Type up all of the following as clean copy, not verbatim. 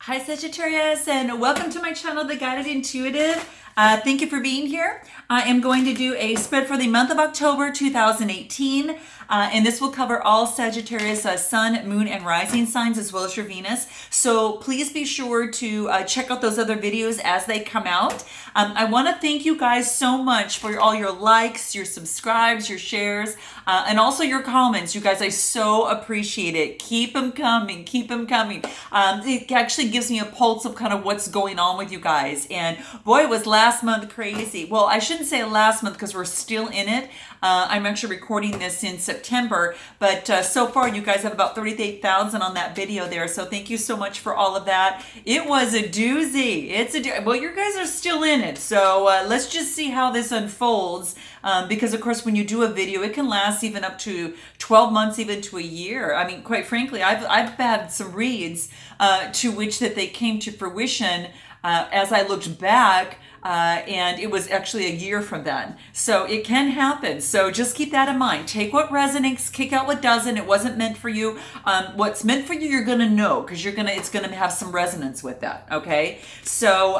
Hi Sagittarius, and welcome to my channel, The Guided Intuitive. Thank you for being here. I am going to do a spread for the month of October 2018, and this will cover all Sagittarius sun, moon, and rising signs, as well as your Venus. So please be sure to check out those other videos as they come out. I want to thank you guys so much for all your likes, your subscribes, your shares, and also your comments. You guys, I so appreciate it. Keep them coming. Keep them coming. It actually gives me a pulse of kind of what's going on with you guys. And boy, it was last month crazy. Well, I shouldn't say last month because we're still in it. I'm actually recording this in September, but so far you guys have about 38,000 on that video there. So thank you so much for all of that. It was a doozy. Well, you guys are still in it. So let's just see how this unfolds. Because of course, when you do a video, it can last even up to 12 months, even to a year. I mean, quite frankly, I've had some reads to which that they came to fruition as I looked back. And it was actually a year from then. So it can happen. So just keep that in mind. Take what resonates, kick out what doesn't. It wasn't meant for you. What's meant for you, you're going to know because it's going to have some resonance with that. Okay. So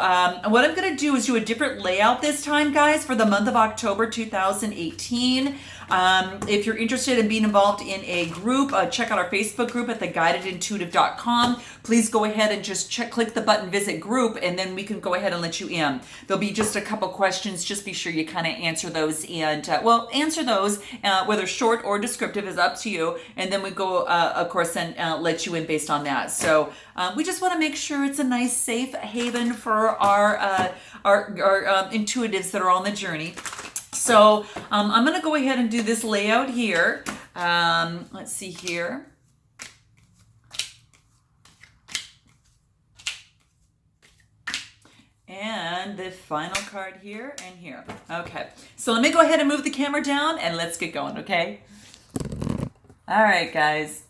what I'm going to do is do a different layout this time, guys, for the month of October 2018. If you're interested in being involved in a group, check out our Facebook group at theguidedintuitive.com. Please go ahead and just click the button visit group, and then we can go ahead and let you in. There'll be just a couple questions. Just be sure you kind of answer those, and answer those, whether short or descriptive is up to you. And then we go, of course, and let you in based on that. So we just want to make sure it's a nice, safe haven for our intuitives that are on the journey. So I'm going to go ahead and do this layout here. Let's see here. And the final card here and here. Okay, so let me go ahead and move the camera down and let's get going, okay? All right, guys.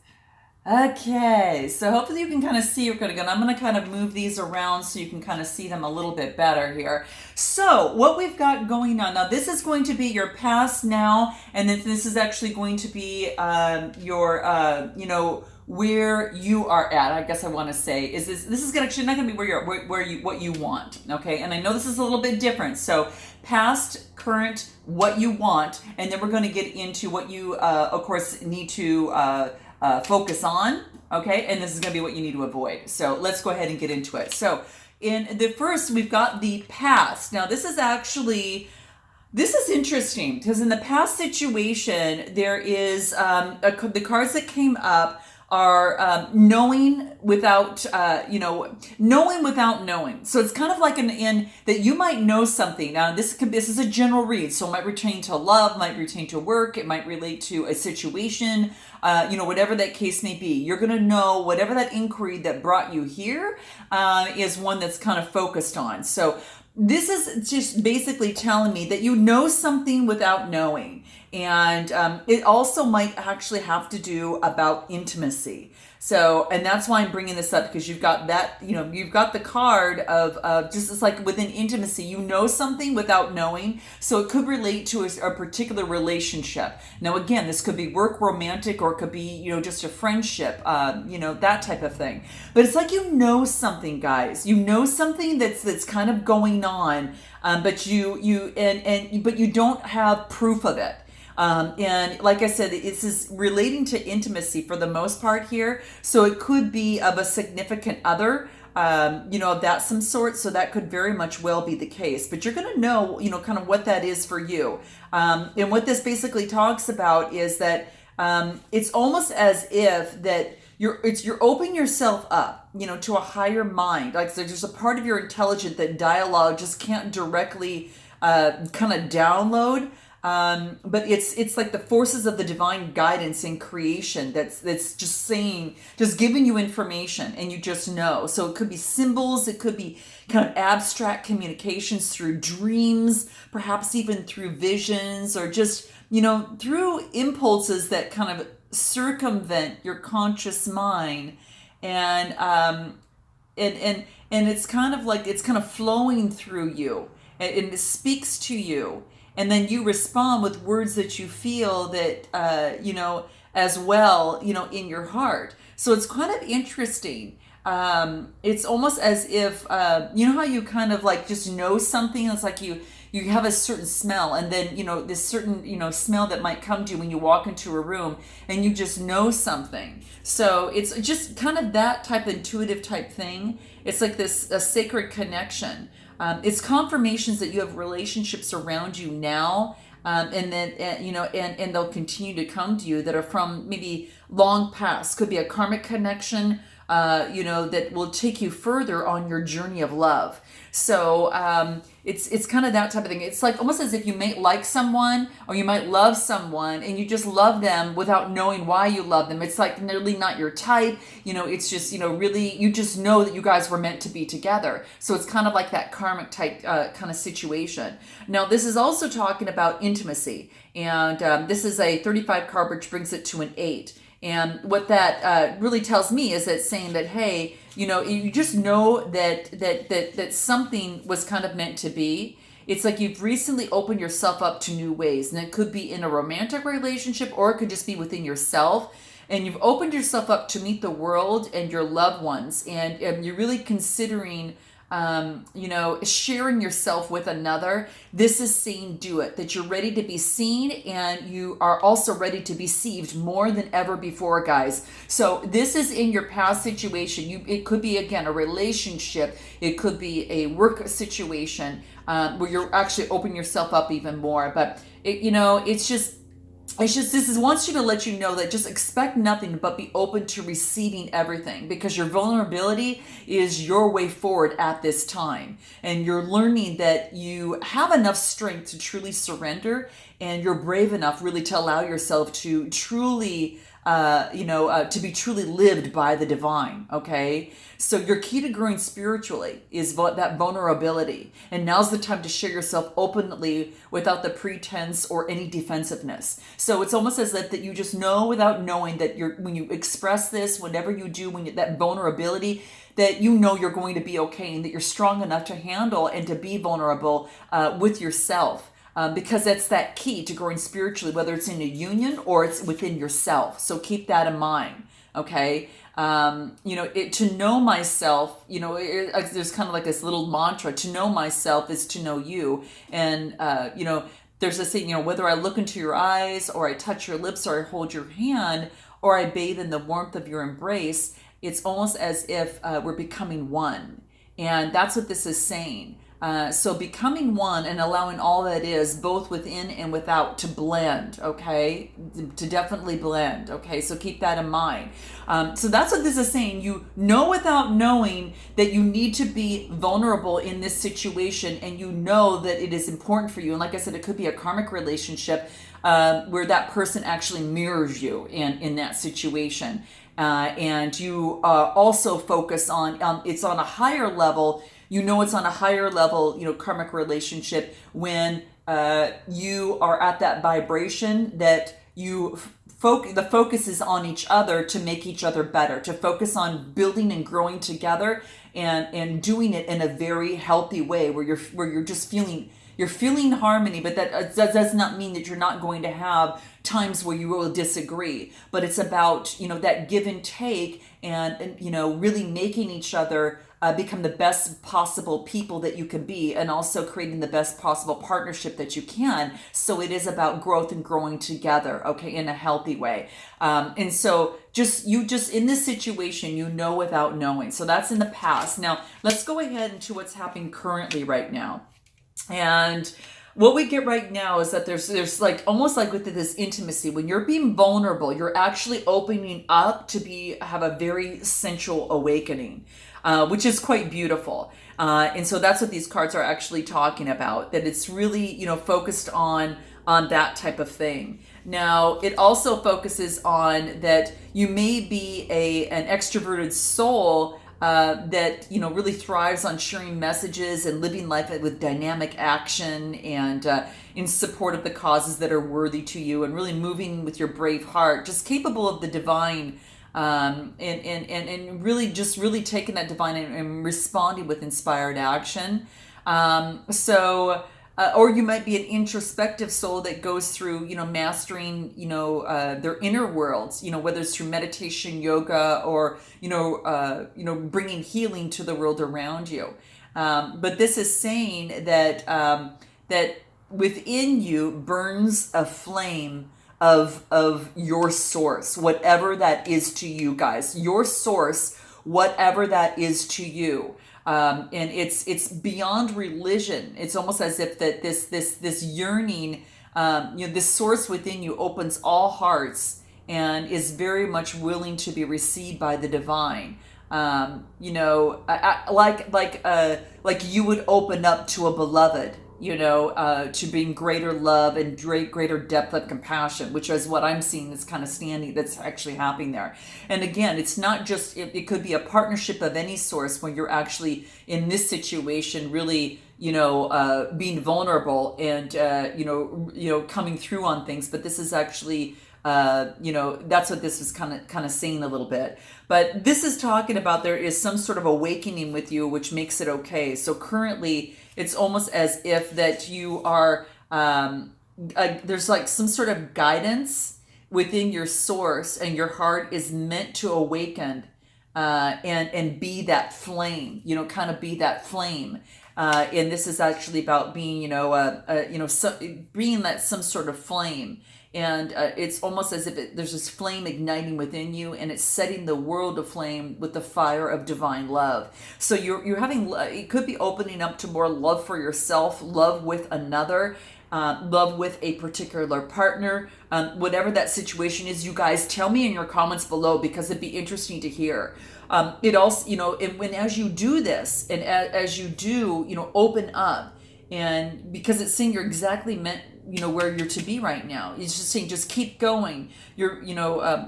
Okay, so hopefully you can kind of see what's going on. I'm going to kind of move these around so you can kind of see them a little bit better here. So what we've got going on now, this is going to be your past now, and then this is actually going to be your where you are at. I guess I want to say is this is actually not going to be what you want. Okay, and I know this is a little bit different. So past, current, what you want, and then we're going to get into what you of course need to focus on, okay? And this is going to be what you need to avoid. So let's go ahead and get into it. So in the first, we've got the past. Now this is interesting because in the past situation, there is the cards that came up are knowing without knowing. So it's kind of like in that you might know something. Now this is a general read, so it might pertain to love, might pertain to work, it might relate to a situation, whatever that case may be. You're going to know whatever that inquiry that brought you here is one that's kind of focused on. So this is just basically telling me that you know something without knowing. And it also might actually have to do about intimacy. So, and that's why I'm bringing this up, because you've got that, you've got the card of just it's like within intimacy, you know something without knowing. So it could relate to a particular relationship. Now, again, this could be work, romantic, or it could be, just a friendship, that type of thing. But it's like, something, guys, something that's kind of going on, but you don't have proof of it. And like I said, this is relating to intimacy for the most part here. So it could be of a significant other, of that some sort. So that could very much well be the case. But you're going to know, kind of what that is for you. And what this basically talks about is that it's almost as if that you're opening yourself up, to a higher mind. Like so there's a part of your intelligence that dialogue just can't directly kind of download. But it's like the forces of the divine guidance in creation that's just giving you information, and you just know. So it could be symbols, it could be kind of abstract communications through dreams, perhaps even through visions, or just, through impulses that kind of circumvent your conscious mind. And it's kind of like, it's kind of flowing through you, and it speaks to you. And then you respond with words that you feel that, as well, in your heart. So it's kind of interesting. it's almost as if, you know how you kind of like just know something. It's like you have a certain smell, and then, you know, this certain, you know, smell that might come to you when you walk into a room, and you just know something. So it's just kind of that type of intuitive type thing. It's like this a sacred connection. It's confirmations that you have relationships around you now, and then you know, and they'll continue to come to you that are from maybe long past. Could be a karmic connection, you know, that will take you further on your journey of love. So it's kind of that type of thing. It's like almost as if you might like someone, or you might love someone, and you just love them without knowing why you love them. It's like really not your type, you know. It's just, you know, really you just know that you guys were meant to be together. So it's kind of like that karmic type kind of situation. Now this is also talking about intimacy, and this is a 35 card, which brings it to an 8. And what that really tells me is that saying that, hey, you know, you just know that something was kind of meant to be. It's like you've recently opened yourself up to new ways, and it could be in a romantic relationship, or it could just be within yourself. And you've opened yourself up to meet the world and your loved ones, and you're really considering, you know, sharing yourself with another. This is saying do it, that you're ready to be seen, and you are also ready to be received more than ever before, guys. So this is in your past situation. It could be, again, a relationship. It could be a work situation, where you're actually opening yourself up even more. But you know, it's just this is wants you to let you know that just expect nothing but be open to receiving everything, because your vulnerability is your way forward at this time, and you're learning that you have enough strength to truly surrender, and you're brave enough really to allow yourself to truly to be truly lived by the divine. Okay, so your key to growing spiritually is that vulnerability, and now's the time to share yourself openly without the pretense or any defensiveness. So it's almost as if that you just know without knowing that when you express this, whatever you do, that vulnerability, that you know you're going to be okay, and that you're strong enough to handle and to be vulnerable with yourself. Because that's that key to growing spiritually, whether it's in a union or it's within yourself. So keep that in mind, okay? To know myself, there's kind of like this little mantra: to know myself is to know you. And, there's this thing, whether I look into your eyes, or I touch your lips, or I hold your hand, or I bathe in the warmth of your embrace, it's almost as if we're becoming one. And that's what this is saying. So becoming one and allowing all that is, both within and without, to blend, okay? To definitely blend, okay? So keep that in mind. So that's what this is saying. You know without knowing that you need to be vulnerable in this situation, and you know that it is important for you. And like I said, it could be a karmic relationship where that person actually mirrors you in that situation. And you also focus on, it's on a higher level. It's on a higher level, karmic relationship, when you are at that vibration that the focus is on each other to make each other better, to focus on building and growing together, and doing it in a very healthy way, where you're just feeling harmony. But that does not mean that you're not going to have times where you will disagree, but it's about, that give and take, and really making each other become the best possible people that you can be, and also creating the best possible partnership that you can. So it is about growth and growing together, okay, in a healthy way. And so just in this situation, without knowing. So that's in the past. Now let's go ahead into what's happening currently right now. And what we get right now is that there's like almost like with this intimacy, when you're being vulnerable, you're actually opening up to have a very sensual awakening, which is quite beautiful. And so that's what these cards are actually talking about, that it's really, focused on that type of thing. Now, it also focuses on that you may be an extroverted soul that really thrives on sharing messages and living life with dynamic action, and in support of the causes that are worthy to you, and really moving with your brave heart, just capable of the divine, and really taking that divine and responding with inspired action. So or you might be an introspective soul that goes through, mastering, their inner worlds, whether it's through meditation, yoga, or, bringing healing to the world around you. But this is saying that, that within you burns a flame of your source, whatever that is to you guys, your source, whatever that is to you. And it's beyond religion. It's almost as if that this yearning, this source within you opens all hearts and is very much willing to be received by the divine. Like you would open up to a beloved, to bring greater love and greater depth of compassion, which is what I'm seeing is kind of standing, that's actually happening there. And again, it's not just, it could be a partnership of any source when you're actually in this situation, really, being vulnerable and, coming through on things. But this is actually, that's what this is kind of saying a little bit. But this is talking about there is some sort of awakening with you, which makes it okay. So currently, it's almost as if that you are, there's like some sort of guidance within your source, and your heart is meant to awaken and be that flame, kind of be that flame. And this is actually about being, being that some sort of flame. And it's almost as if there's this flame igniting within you, and it's setting the world aflame with the fire of divine love. So you're having, it could be opening up to more love for yourself, love with another, love with a particular partner, whatever that situation is. You guys tell me in your comments below, because it'd be interesting to hear. It also, when as you do this, and as you do, open up, and because it's saying you're exactly meant, where you're to be right now. It's just saying, just keep going. You're,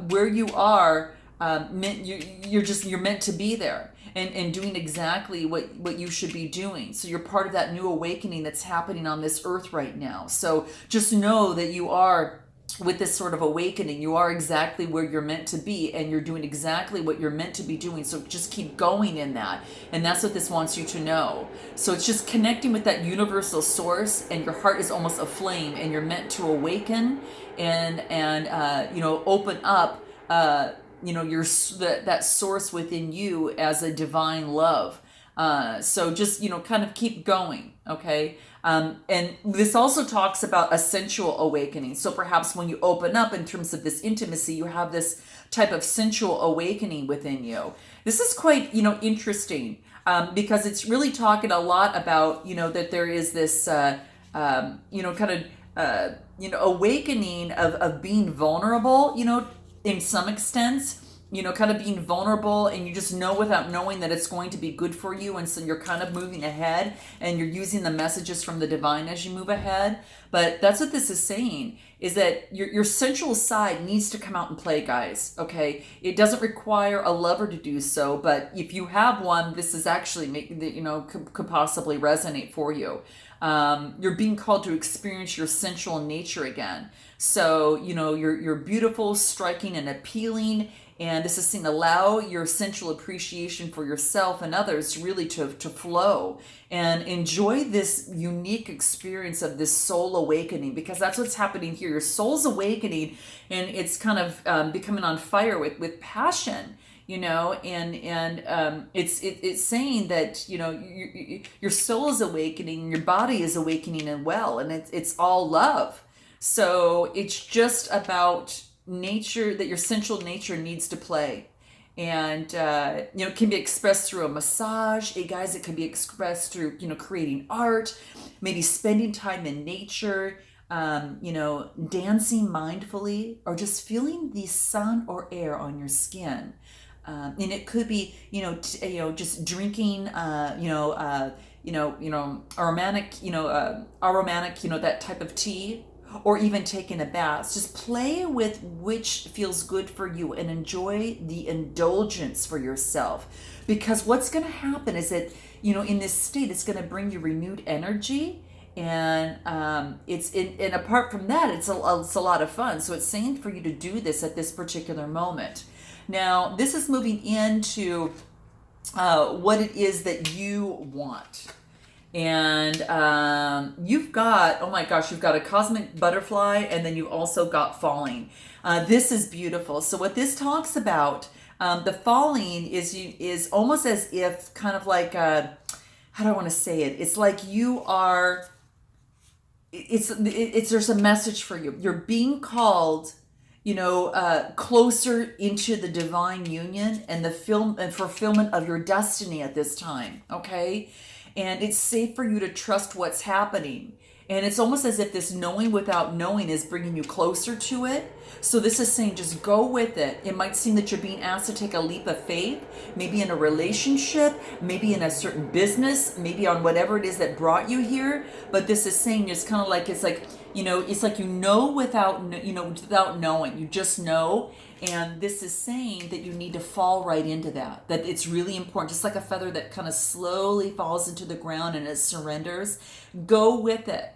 where you are, you're meant to be there, and doing exactly what you should be doing. So you're part of that new awakening that's happening on this earth right now. So just know that you are, with this sort of awakening, you are exactly where you're meant to be, and you're doing exactly what you're meant to be doing. So just keep going in that. And that's what this wants you to know. So it's just connecting with that universal source, and your heart is almost a flame, and you're meant to awaken and open up, that source within you as a divine love. So just, kind of keep going. Okay. And this also talks about a sensual awakening. So perhaps when you open up in terms of this intimacy, you have this type of sensual awakening within you. This is quite, interesting, because it's really talking a lot about, that there is this, awakening of being vulnerable, in some extent. Kind of being vulnerable, and you just know without knowing that it's going to be good for you. And so you're kind of moving ahead, and you're using the messages from the divine as you move ahead. But that's what this is saying, is that your sensual side needs to come out and play, guys. Okay. It doesn't require a lover to do so, but if you have one, this is actually could possibly resonate for you. You're being called to experience your sensual nature again. So, you're beautiful, striking, and appealing. And this is saying, allow your sensual appreciation for yourself and others really to flow, and enjoy this unique experience of this soul awakening, because that's what's happening here. Your soul's awakening, and it's kind of becoming on fire with passion, and it's saying that, your soul is awakening, your body is awakening and well, and it's all love. So it's just about nature, that your sensual nature needs to play, and it can be expressed through a massage. Hey guys, it can be expressed through creating art, maybe spending time in nature, dancing mindfully, or just feeling the sun or air on your skin. And it could be just drinking aromatic that type of tea, or even taking a bath. Just play with which feels good for you, and enjoy the indulgence for yourself. Because what's going to happen is that, in this state, it's going to bring you renewed energy. And and apart from that, it's a lot of fun. So it's saying for you to do this at this particular moment. Now, this is moving into what it is that you want. And you've got, oh my gosh, you've got a cosmic butterfly, and then you've also got falling. This is beautiful. So what this talks about, the falling is almost as if kind of like how do I want to say it? It's like you are. It's there's a message for you. You're being called, closer into the divine union and the film and fulfillment of your destiny at this time. Okay, and it's safe for you to trust what's happening. And it's almost as if this knowing without knowing is bringing you closer to it. So this is saying just go with it. It might seem that you're being asked to take a leap of faith, maybe in a relationship, maybe in a certain business, maybe on whatever it is that brought you here. But this is saying it's kind of like, it's like without knowing. You just know. And this is saying that you need to fall right into that it's really important, just like a feather that kind of slowly falls into the ground and it surrenders. Go with it.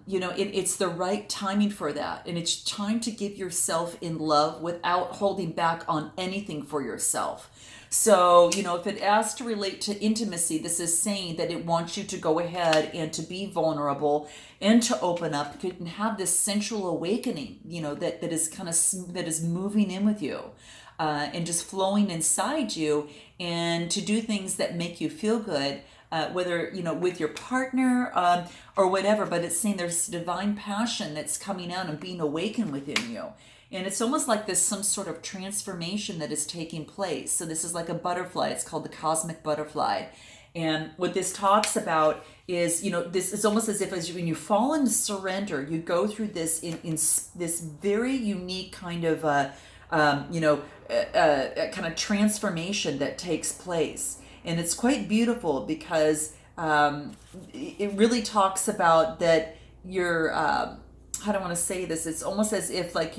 It's the right timing for that. And it's time to give yourself in love without holding back on anything for yourself. So, if it asks to relate to intimacy, this is saying that it wants you to go ahead and to be vulnerable and to open up and have this sensual awakening, that is kind of, that is moving in with you. And just flowing inside you, and to do things that make you feel good, whether, with your partner or whatever. But it's saying there's divine passion that's coming out and being awakened within you. And it's almost like there's some sort of transformation that is taking place. So this is like a butterfly. It's called the cosmic butterfly. And what this talks about is, this is almost as if when you fall into surrender, you go through this in this very unique kind of kind of transformation that takes place. And it's quite beautiful because it really talks about that you're, how do I want to say this? It's almost as if like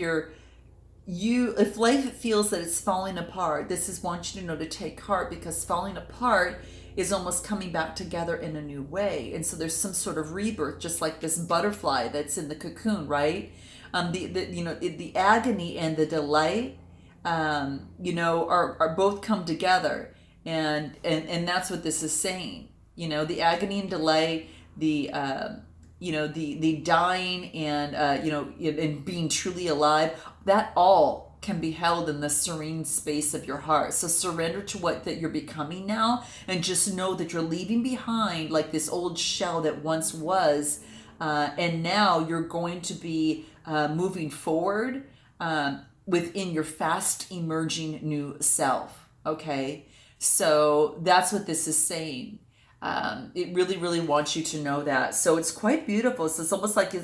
if life feels that it's falling apart, this is want you to know to take heart, because falling apart is almost coming back together in a new way. And so there's some sort of rebirth, just like this butterfly that's in the cocoon, right? The agony and the delight, are both come together. And that's what this is saying. The agony and delay, the dying and and being truly alive, that all can be held in the serene space of your heart. So surrender to what that you're becoming now, and just know that you're leaving behind like this old shell that once was, and now you're going to be moving forward within your fast emerging new self. Okay, so that's what this is saying. It really, really wants you to know that. So it's quite beautiful. So it's almost like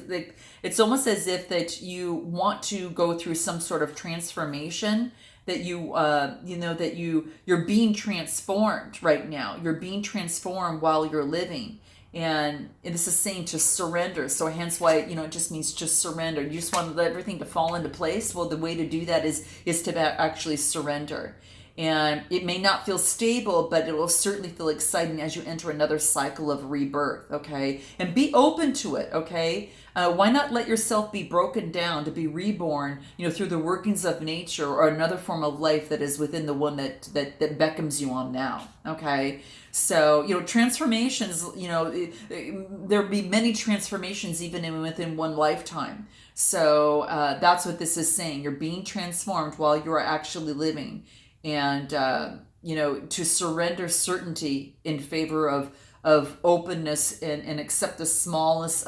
it's almost as if that you want to go through some sort of transformation, that you're being transformed right now. You're being transformed while you're living. And this is saying to surrender. So hence why, it just means just surrender. You just want everything to fall into place. Well, the way to do that is to actually surrender. And it may not feel stable, but it will certainly feel exciting as you enter another cycle of rebirth, okay? And be open to it, okay? Why not let yourself be broken down to be reborn, through the workings of nature or another form of life that is within the one that beckons you on now, okay? So, transformations, there'll be many transformations even within one lifetime. So that's what this is saying. You're being transformed while you are actually living. And to surrender certainty in favor of openness, and accept the smallness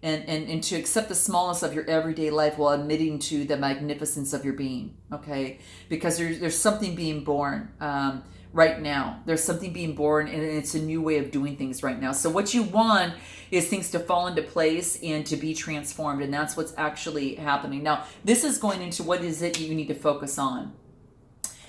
and to accept the smallness of your everyday life while admitting to the magnificence of your being. Okay, because there's something being born right now. There's something being born, and it's a new way of doing things right now. So what you want is things to fall into place and to be transformed, and that's what's actually happening now. This is going into what is it you need to focus on.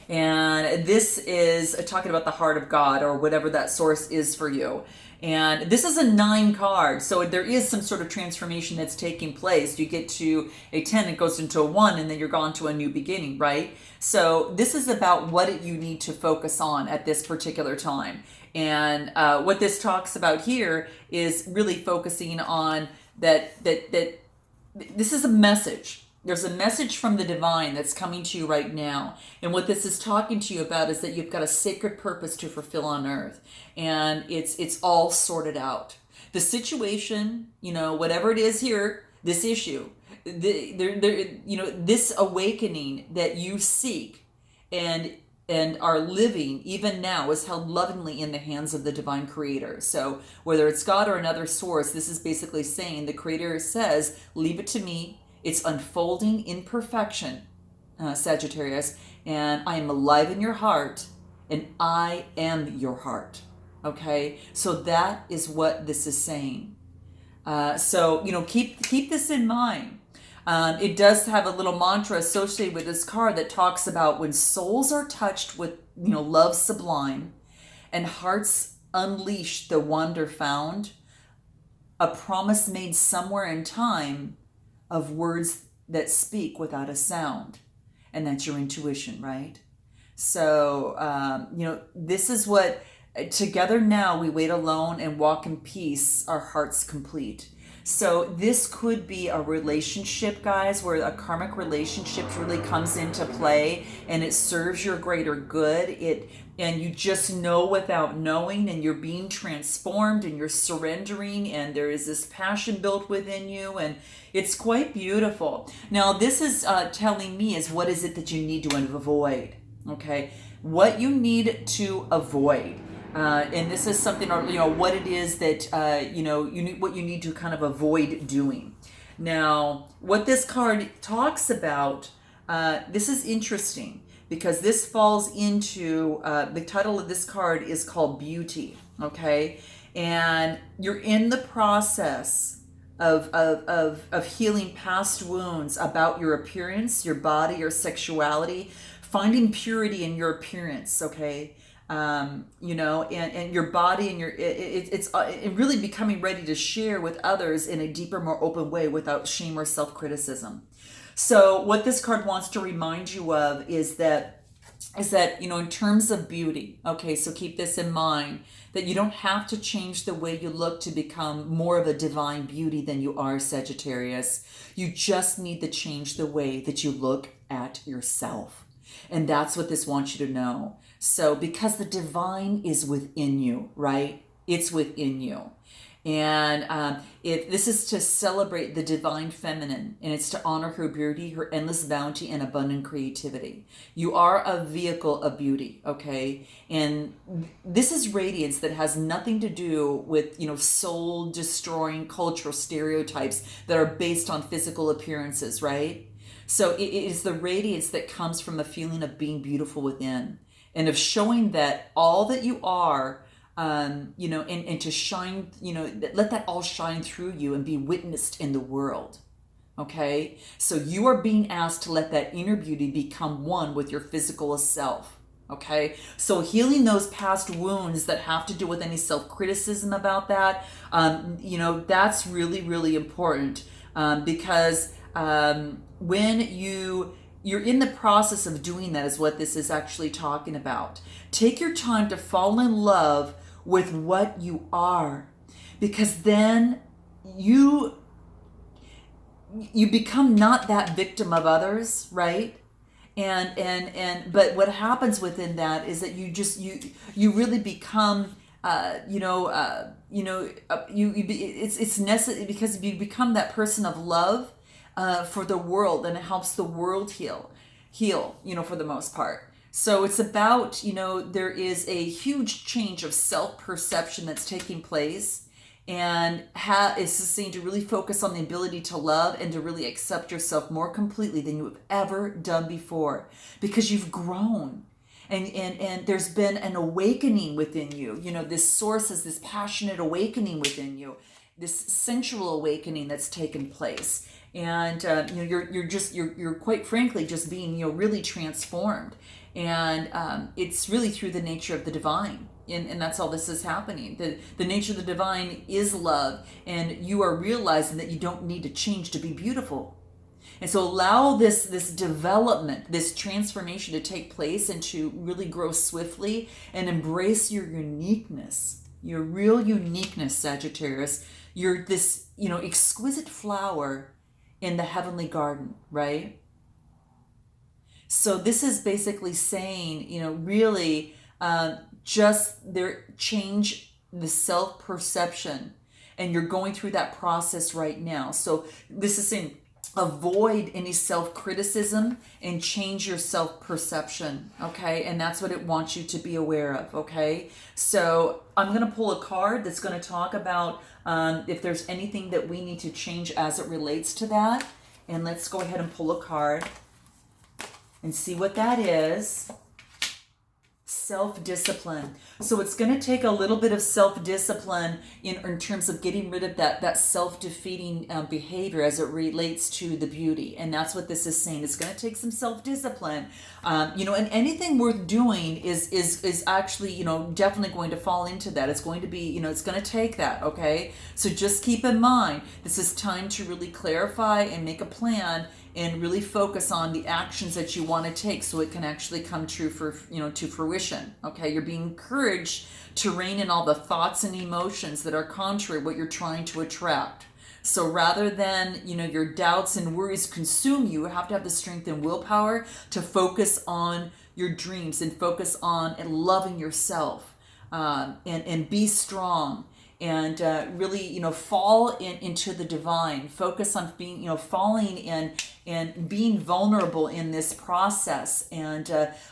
And this is talking about the heart of God, or whatever that source is for you. And this is a 9 card. So there is some sort of transformation that's taking place. You get to a 10, it goes into a 1, and then you're gone to a new beginning, right? So this is about what you need to focus on at this particular time. And what this talks about here is really focusing on that this is a message. there's a message from the divine that's coming to you right now. And what this is talking to you about is that you've got a sacred purpose to fulfill on earth. And it's all sorted out. The situation, whatever it is here, this issue, this awakening that you seek and are living even now is held lovingly in the hands of the divine creator. So whether it's God or another source, this is basically saying the creator says, leave it to me. It's unfolding in perfection, Sagittarius, and I am alive in your heart, and I am your heart. Okay, so that is what this is saying. Keep this in mind. It does have a little mantra associated with this card that talks about when souls are touched with, love sublime and hearts unleash the wonder found, a promise made somewhere in time of words that speak without a sound. And that's your intuition, right? So, this is what, together now we wait alone and walk in peace, our hearts complete. So this could be a relationship, guys, where a karmic relationship really comes into play and it serves your greater good. And you just know without knowing, and you're being transformed and you're surrendering, and there is this passion built within you, and it's quite beautiful. Now, this is telling me is what is it that you need to avoid, okay? What you need to avoid. And this is something, what it is that, what you need to kind of avoid doing. Now, what this card talks about, this is interesting because this falls into, the title of this card is called Beauty, okay? And you're in the process of healing past wounds about your appearance, your body, your sexuality, finding purity in your appearance, okay? And your body and it's really becoming ready to share with others in a deeper, more open way without shame or self-criticism. So what this card wants to remind you of is that, in terms of beauty, okay, so keep this in mind, that you don't have to change the way you look to become more of a divine beauty than you are, Sagittarius. You just need to change the way that you look at yourself. And that's what this wants you to know. So because the divine is within you, right? It's within you. And if this is to celebrate the divine feminine, and it's to honor her beauty, her endless bounty, and abundant creativity. You are a vehicle of beauty, okay? And this is radiance that has nothing to do with, soul-destroying cultural stereotypes that are based on physical appearances, right? So it is the radiance that comes from a feeling of being beautiful within, and of showing that all that you are, and to shine, let that all shine through you and be witnessed in the world. Okay? So you are being asked to let that inner beauty become one with your physical self. Okay? So healing those past wounds that have to do with any self-criticism about that, that's really, really important, because when you're in the process of doing that is what this is actually talking about. Take your time to fall in love with what you are, because then you become not that victim of others, right? But what happens within that is that you really become it's necessary, because you become that person of love for the world, and it helps the world heal, for the most part. So it's about, there is a huge change of self-perception that's taking place, and it's saying to really focus on the ability to love and to really accept yourself more completely than you have ever done before, because you've grown. And there's been an awakening within you. This source is this passionate awakening within you, this sensual awakening that's taken place. And you're quite frankly just being really transformed, and it's really through the nature of the divine, and that's all this is happening. The nature of the divine is love, and you are realizing that you don't need to change to be beautiful. And so allow this development, this transformation to take place and to really grow swiftly, and embrace your uniqueness, your real uniqueness, Sagittarius. You're this exquisite flower in the heavenly garden, right? So this is basically saying, really just change the self-perception, and you're going through that process right now. So this is saying avoid any self-criticism and change your self-perception, okay? And that's what it wants you to be aware of, okay? So I'm going to pull a card that's going to talk about if there's anything that we need to change as it relates to that. And let's go ahead and pull a card and see what that is. Self-discipline. So it's going to take a little bit of self-discipline in terms of getting rid of that self-defeating behavior as it relates to the beauty. And that's what this is saying. It's going to take some self-discipline. And anything worth doing is actually, definitely going to fall into that. It's going to be, it's going to take that, okay? So just keep in mind, this is time to really clarify and make a plan and really focus on the actions that you want to take so it can actually come true to fruition. Okay, you're being encouraged to rein in all the thoughts and emotions that are contrary to what you're trying to attract. So rather than, your doubts and worries consume you, you have to have the strength and willpower to focus on your dreams and focus on loving yourself, and be strong. And really, fall into the divine. Focus on being, falling in and being vulnerable in this process, and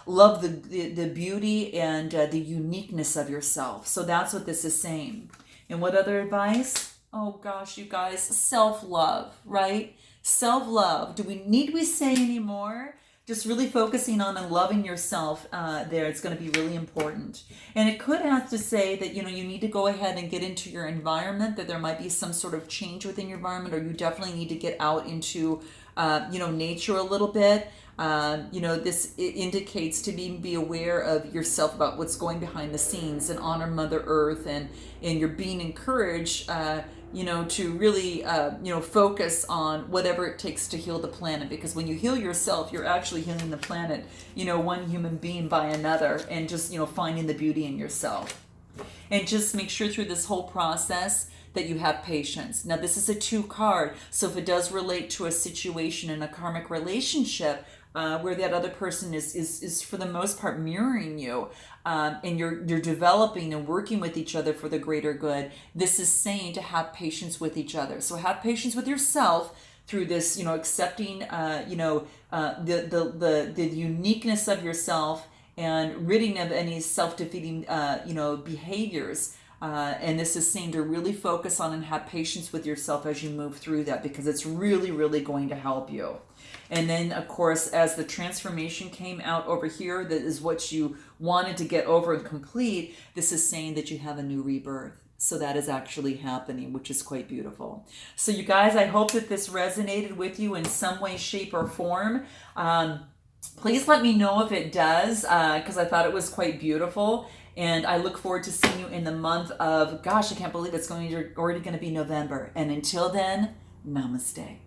love the beauty and the uniqueness of yourself. So that's what this is saying. And what other advice? Oh gosh, you guys, self-love, right? Self-love. Need we say any more? Just really focusing on and loving yourself there. It's going to be really important. And it could have to say that, you need to go ahead and get into your environment, that there might be some sort of change within your environment, or you definitely need to get out into, nature a little bit. This indicates to be aware of yourself about what's going behind the scenes, and honor Mother Earth, and you're being encouraged, to really, focus on whatever it takes to heal the planet. Because when you heal yourself, you're actually healing the planet, one human being by another, and just, finding the beauty in yourself. And just make sure through this whole process that you have patience. Now, this is a 2 card, so if it does relate to a situation in a karmic relationship, where that other person is for the most part mirroring you, and you're developing and working with each other for the greater good. This is saying to have patience with each other. So have patience with yourself through this, accepting, the uniqueness of yourself, and ridding of any self-defeating, behaviors. And this is saying to really focus on and have patience with yourself as you move through that, because it's really, really going to help you. And then, of course, as the transformation came out over here, that is what you wanted to get over and complete, this is saying that you have a new rebirth. So that is actually happening, which is quite beautiful. So you guys, I hope that this resonated with you in some way, shape, or form. Please let me know if it does, because I thought it was quite beautiful. And I look forward to seeing you in the month of, gosh, I can't believe it's already going to be November. And until then, namaste.